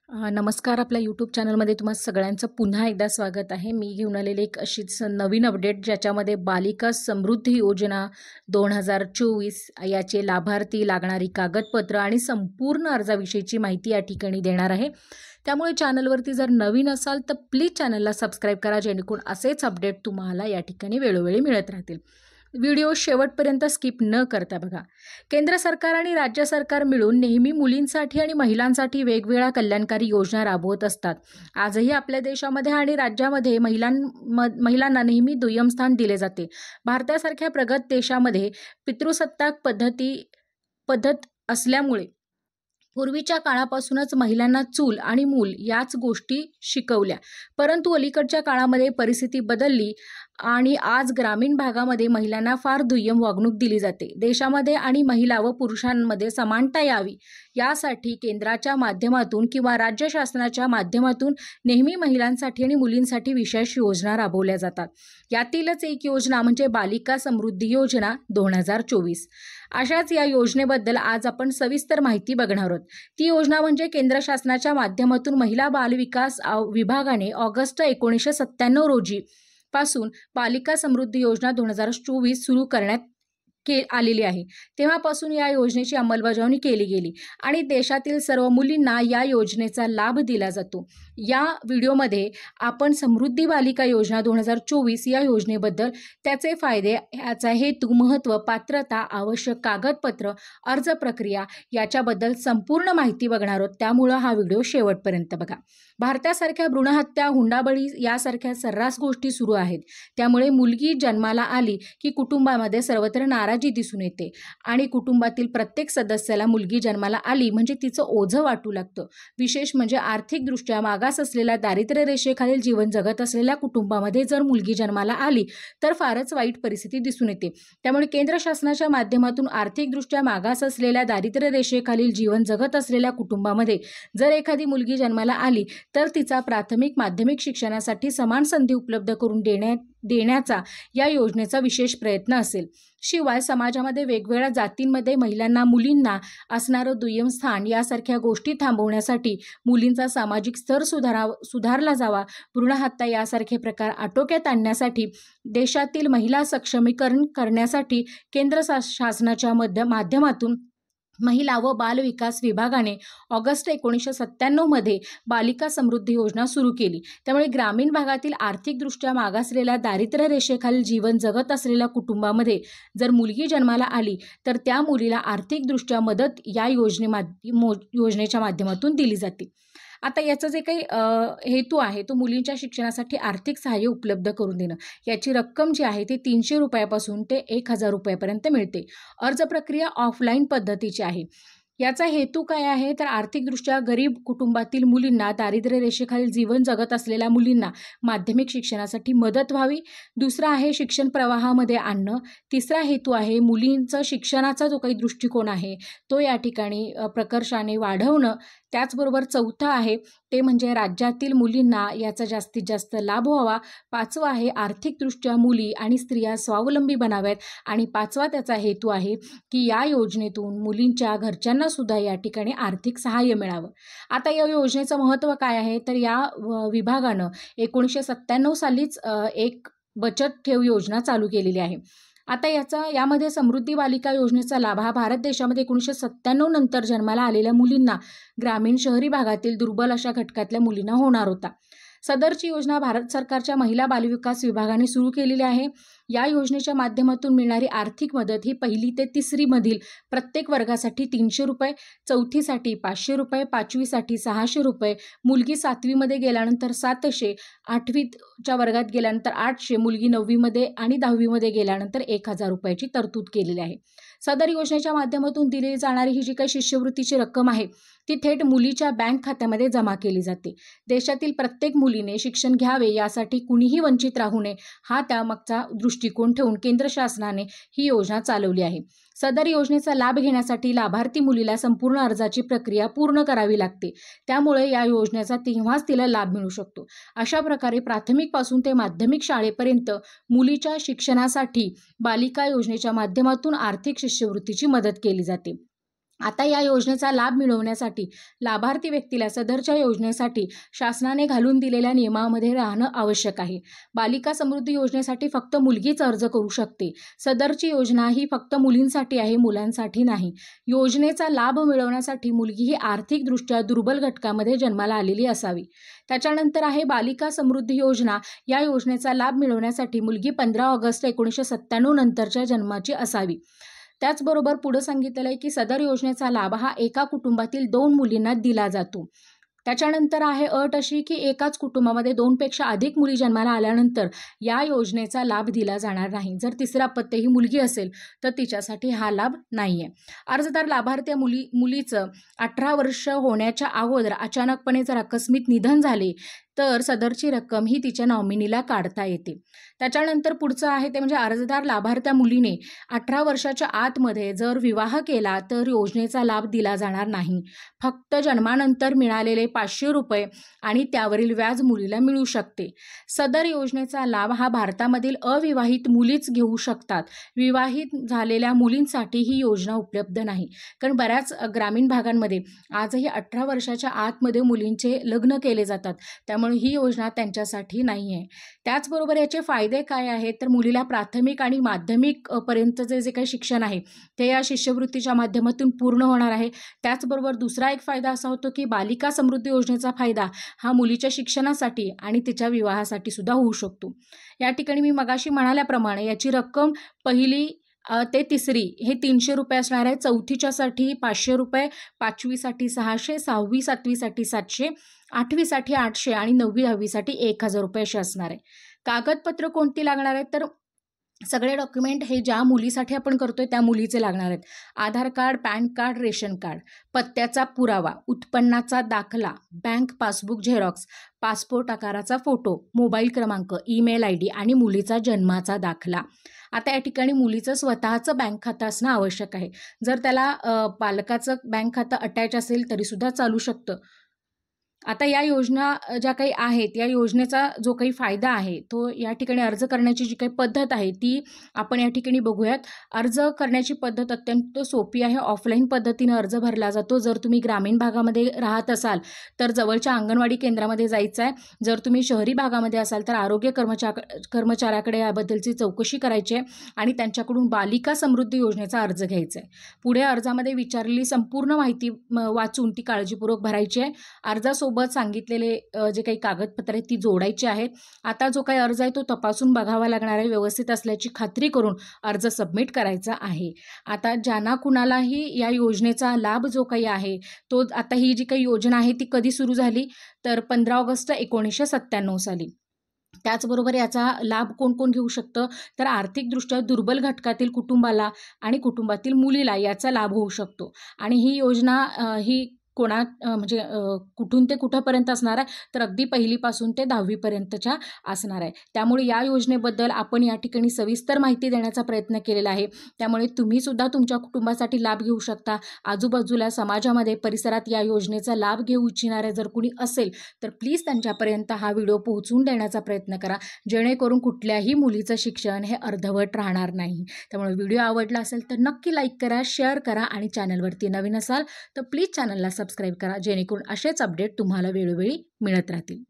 नमस्कार. आपल्या यूट्यूब चॅनलमध्ये तुम्हा सगळ्यांचं पुन्हा एकदा स्वागत आहे. मी घेऊन आलेली एक अशीच नवीन अपडेट ज्याच्यामध्ये बालिका समृद्धी योजना 2024 याचे लाभार्थी, लागणारी कागदपत्र आणि संपूर्ण अर्जाविषयीची माहिती या ठिकाणी देणार आहे. त्यामुळे चॅनलवरती जर नवीन असाल तर प्लीज चॅनलला सबस्क्राईब करा, जेणेकरून असेच अपडेट तुम्हाला या ठिकाणी वेळोवेळी मिळत राहतील. व्हिडिओ शेवटपर्यंत स्किप न करता बघा. केंद्र सरकार आणि राज्य सरकार मिळून नेहमी मुलींसाठी आणि महिलांसाठी वेगवेगळ्या कल्याणकारी योजना राबवत असतात. आजही आपल्या देशामध्ये आणि राज्यामध्ये महिलांना नेहमी दुय्यम स्थान दिले जाते. भारतासारख्या प्रगत देशामध्ये पितृसत्ताक पद्धत असल्यामुळे पूर्वीच्या काळापासूनच महिलांना चूल आणि मूल याच गोष्टी शिकवल्या. परंतु अलीकडच्या काळामध्ये परिस्थिती बदलली आणि आज ग्रामीण भागामध्ये महिलांना फार दुय्यम वागणूक दिली जाते. देशामध्ये आणि महिला व पुरुषांमध्ये समानता यावी यासाठी केंद्राच्या माध्यमातून किंवा राज्य शासनाच्या माध्यमातून नेहमी महिलांसाठी आणि मुलींसाठी विशेष योजना राबवल्या जातात. यातीलच एक योजना म्हणजे बालिका समृद्धी योजना 2024. अशाच या योजनेबद्दल आज आपण सविस्तर माहिती बघणार आहोत. ती योजना म्हणजे केंद्र शासनाच्या माध्यमातून महिला बाल विकास विभागाने ऑगस्ट 1997 रोजी पासून बालिका समृद्धी योजना 2024 सुरू करण्यात आलेली आहे. तेव्हापासून या योजनेची अंमलबजावणी केली गेली आणि देशातील सर्व मुलींना या योजनेचा लाभ दिला जातो. या व्हिडिओमध्ये आपण समृद्धी बालिका योजना 2024 या योजनेबद्दल, त्याचे फायदे, याचा हेतू, महत्त्व, पात्रता, आवश्यक कागदपत्र, अर्ज प्रक्रिया याच्याबद्दल संपूर्ण माहिती बघणार आहोत. त्यामुळे हा व्हिडिओ शेवटपर्यंत बघा. भारतासारख्या भ्रूणहत्या, हुंडाबळी यासारख्या सर्रास गोष्टी सुरू आहेत. त्यामुळे मुलगी जन्माला आली की कुटुंबामध्ये सर्वत्र नाराजी दिसून येते आणि कुटुंबातील प्रत्येक सदस्याला मुलगी जन्माला आली म्हणजे तिचं ओझं वाटू लागतं. विशेष म्हणजे आर्थिकदृष्ट्या मागास असलेल्या, दारिद्र्य रेषेखालील जीवन जगत असलेल्या कुटुंबामध्ये जर मुलगी जन्माला आली तर फारच वाईट परिस्थिती दिसून येते. त्यामुळे केंद्र शासनाच्या माध्यमातून आर्थिकदृष्ट्या मागास असलेल्या, दारिद्र्य रेषेखालील जीवन जगत असलेल्या कुटुंबामध्ये जर एखादी मुलगी जन्माला आली तर तिचा प्राथमिक, माध्यमिक शिक्षणासाठी समान संधी उपलब्ध करून देण्याचा या योजनेचा विशेष प्रयत्न असेल. शिवाय समाजामध्ये वेगवेगळ्या जातींमध्ये महिलांना, मुलींना असणारं दुय्यम स्थान यासारख्या गोष्टी थांबवण्यासाठी, मुलींचा सामाजिक स्तर सुधारला जावा, भ्रूणहत्या यासारखे प्रकार आटोक्यात आणण्यासाठी, देशातील महिला सक्षमीकरण करण्यासाठी केंद्र शासनाच्या माध्यमातून महिला व बाल विकास विभागाने ऑगस्ट 1997 मध्ये बालिका समृद्धी योजना सुरू केली. त्यामुळे ग्रामीण भागातील आर्थिकदृष्ट्या मागासलेल्या, दारिद्र्य रेषेखालील जीवन जगत असलेल्या कुटुंबामध्ये जर मुलगी जन्माला आली तर त्या मुलीला आर्थिकदृष्ट्या मदत या योजनेच्या माध्यमातून दिली जाते. आता याचं जे काही हेतू आहे तो मुलींच्या शिक्षणासाठी आर्थिक सहाय्य उपलब्ध करून देणं. याची रक्कम जी आहे ती 300 रुपयापासून ते 1000 रुपयापर्यंत मिळते. अर्ज प्रक्रिया ऑफलाईन पद्धतीची आहे. याचा हेतू काय आहे तर आर्थिकदृष्ट्या गरीब कुटुंबातील मुलींना, दारिद्र्य रेषेखालील जीवन जगत असलेल्या मुलींना माध्यमिक शिक्षणासाठी मदत व्हावी. दुसरा आहे शिक्षण प्रवाहामध्ये आणणं. तिसरा हेतू आहे मुलींचं शिक्षणाचा जो काही दृष्टिकोन आहे तो या ठिकाणी प्रकर्षाने वाढवणं. त्याचबरोबर चौथा आहे ते म्हणजे राज्यातील मुलींना याचा जास्तीत जास्त लाभ व्हावा. पाचवा आहे आर्थिकदृष्ट्या मुली आणि स्त्रिया स्वावलंबी बनाव्यात. आणि पाचवा त्याचा हेतू आहे की या योजनेतून मुलींच्या घरच्यांना सुद्धा या ठिकाणी आर्थिक सहाय्य मिळावं. आता या योजनेचं महत्त्व काय आहे तर या विभागानं 1997 सालीच एक बचत ठेव योजना चालू केलेली आहे. आता यामध्ये समृद्धी बालिका योजनेचा लाभ हा भारत देशामध्ये 1997 नंतर जन्माला आलेल्या मुलींना, ग्रामीण, शहरी भागातील दुर्बल अशा घटकातल्या मुलींना होणार होता. सदरची योजना भारत सरकारच्या महिला बालविकास विभागाने सुरू केलेली आहे. या योजनेच्या माध्यमातून मिळणारी आर्थिक मदत ही 1ली ते 3री मधील प्रत्येक वर्गासाठी 300 रुपये, 4थीसाठी 500 रुपये, 5वीसाठी 600 रुपये, मुलगी 7वीमध्ये गेल्यानंतर 700, 8वीच्या वर्गात गेल्यानंतर 800, मुलगी 9वीमध्ये आणि 10वीमध्ये गेल्यानंतर 1000 रुपयाची तरतूद केलेली आहे. सदर योजनेच्या माध्यमातून दिली जाणारी ही जी काही शिष्यवृत्तीची रक्कम आहे ती थेट मुलीच्या बँक खात्यामध्ये जमा केली जाते. देशातील प्रत्येक मुलीने शिक्षण घ्यावे यासाठी कुणीही वंचित राहू नये हा त्यामागचा दृष्टिकोन ठेवून केंद्र शासनाने ही योजना चालवली आहे. सदर योजनेचा लाभ घेण्यासाठी लाभार्थी मुलीला संपूर्ण अर्जाची प्रक्रिया पूर्ण करावी लागते. त्यामुळे या योजनेचा तेव्हाच तिला लाभ मिळू शकतो. अशा प्रकारे प्राथमिकपासून ते माध्यमिक शाळेपर्यंत मुलीच्या शिक्षणासाठी बालिका योजनेच्या माध्यमातून आर्थिक शिष्यवृत्तीची मदत केली जाते. आता या योजनेचा लाभ मिळवण्यासाठी लाभार्थी व्यक्तीला सदरच्या योजनेसाठी शासनाने घालून दिलेल्या नियमामध्ये राहणं आवश्यक आहे. बालिका समृद्धी योजनेसाठी फक्त मुलगीच अर्ज करू शकते. सदरची योजना ही फक्त मुलींसाठी आहे, मुलांसाठी नाही. योजनेचा लाभ मिळवण्यासाठी मुलगी ही आर्थिकदृष्ट्या दुर्बल घटकामध्ये जन्माला आलेली असावी. त्याच्यानंतर आहे बालिका समृद्धी योजना. या योजनेचा लाभ मिळवण्यासाठी मुलगी 15 ऑगस्ट 1997 नंतरच्या जन्माची असावी. त्याचबरोबर पुढे सांगितलेलं आहे की सदर योजनेचा लाभ हा एका कुटुंबातील 2 मुलींना दिला जातो. त्याच्यानंतर आहे अट अशी की एकाच कुटुंबामध्ये 2 पेक्षा अधिक मुली जन्माला आल्यानंतर या योजनेचा लाभ दिला जाणार नाही. जर तिसरा अपत्य ही मुलगी असेल तर तिच्यासाठी हा लाभ नाही आहे. अर्जदार लाभार्थी मुलीचं 18 वर्ष होण्याच्या अगोदर अचानकपणे जर आकस्मिक निधन झाले तर सदरची रक्कम ही तिच्या नॉमिनीला काढता येते. त्याच्यानंतर पुढचं आहे ते म्हणजे अर्जदार लाभार्थ्या मुलीने 18 वर्षाच्या आतमध्ये जर विवाह केला तर योजनेचा लाभ दिला जाणार नाही. फक्त जन्मानंतर मिळालेले 500 रुपये आणि त्यावरील व्याज मुलीला मिळू शकते. सदर योजनेचा लाभ हा भारतामधील अविवाहित मुलीच घेऊ शकतात. विवाहित झालेल्या मुलींसाठी ही योजना उपलब्ध नाही. कारण बऱ्याच ग्रामीण भागांमध्ये आजही 18 वर्षाच्या आतमध्ये मुलींचे लग्न केले जातात. त्यामुळे ही योजना त्यांच्यासाठी नाही आहे. त्याचबरोबर याचे फायदे काय आहेत तर मुलीला प्राथमिक आणि माध्यमिक पर्यंतचे जे काही शिक्षण आहे ते या शिष्यवृत्तीच्या माध्यमातून पूर्ण होणार आहे. त्याचबरोबर दुसरा एक फायदा असा होतो की बालिका समृद्धी योजनेचा फायदा हा मुलीच्या शिक्षणासाठी आणि तिच्या विवाहासाठी सुद्धा होऊ शकतो. या ठिकाणी मी मगाशी म्हणाल्याप्रमाणे याची रक्कम पहिली ते तिसरी हे 300 रुपये असणार आहे. चौथीच्यासाठी 500 रुपये, 5वीसाठी 600, 6वी 7वीसाठी 700, 8वीसाठी 800 आणि 9वी 10वीसाठी 1000 रुपये असे असणार आहे. कागदपत्र कोणती लागणार आहेत तर सगळे डॉक्युमेंट हे ज्या मुलीसाठी आपण करतोय त्या मुलीचे लागणार आहेत. Aadhaar card, PAN card, ration card, पत्त्याचा पुरावा, उत्पन्नाचा दाखला, बँक पासबुक झेरॉक्स, पासपोर्ट आकाराचा फोटो, मोबाईल क्रमांक, ईमेल ID आणि मुलीचा जन्माचा दाखला. आता या ठिकाणी मुलीचं स्वतःचं बँक खातं असणं आवश्यक आहे. जर त्याला पालकाचं बँक खातं अटॅच असेल तरीसुद्धा चालू शकतं. आता या योजना ज्या काही आहेत या योजनेचा जो काही फायदा आहे तो या ठिकाणी अर्ज करण्याची जी काही पद्धत आहे ती आपण या ठिकाणी बघूयात. अर्ज करण्याची पद्धत अत्यंत सोपी आहे. ऑफलाईन पद्धतीने अर्ज भरला जातो. जर तुम्ही ग्रामीण भागामध्ये राहत असाल तर जवळच्या अंगणवाडी केंद्रामध्ये जायचं आहे. जर तुम्ही शहरी भागामध्ये असाल तर आरोग्य कर्मचाऱ्याकडे याबद्दलची चौकशी करायची आहे आणि त्यांच्याकडून बालिका समृद्धी योजनेचा अर्ज घ्यायचा आहे. पुढे अर्जामध्ये विचारलेली संपूर्ण माहिती वाचून ती काळजीपूर्वक भरायची आहे. अर्जासोबत सांगितलेले जे काही कागदपत्र आहेत ती जोडायची आहेत. आता जो काही अर्ज आहे तो तपासून बघावा लागणार आहे. व्यवस्थित असल्याची खात्री करून अर्ज सबमिट करायचा आहे. आता ज्यांना कुणालाही या योजनेचा लाभ जो काही आहे तो आता ही जी काही योजना आहे ती कधी सुरू झाली तर 15 ऑगस्ट 1997 साली. त्याचबरोबर याचा लाभ कोण कोण घेऊ शकतं तर आर्थिकदृष्ट्या दुर्बल घटकातील कुटुंबाला आणि कुटुंबातील मुलीला याचा लाभ होऊ शकतो. आणि ही योजना ही म्हणजे कुठून ते कुठंपर्यंत असणार आहे तर अगदी पहिलीपासून ते 10वीपर्यंतच्या असणार आहे. त्यामुळे या योजनेबद्दल आपण या ठिकाणी सविस्तर माहिती देण्याचा प्रयत्न केलेला आहे. त्यामुळे तुम्ही सुद्धा तुमच्या कुटुंबासाठी लाभ घेऊ शकता. आजूबाजूला समाजामध्ये परिसरात या योजनेचा लाभ घेऊ इच्छिणारे जर कुणी असेल तर प्लीज त्यांच्यापर्यंत हा व्हिडिओ पोहोचवून देण्याचा प्रयत्न करा जेणेकरून कुठल्याही मुलीचं शिक्षण हे अर्धवट राहणार नाही. त्यामुळे व्हिडिओ आवडला असेल तर नक्की लाईक करा, शेअर करा आणि चॅनलवरती नवीन असाल तर प्लीज चॅनलला सबस्क्राईब करा जेणेकरून असेच अपडेट तुम्हाला वेळोवेळी मिळत राहतील.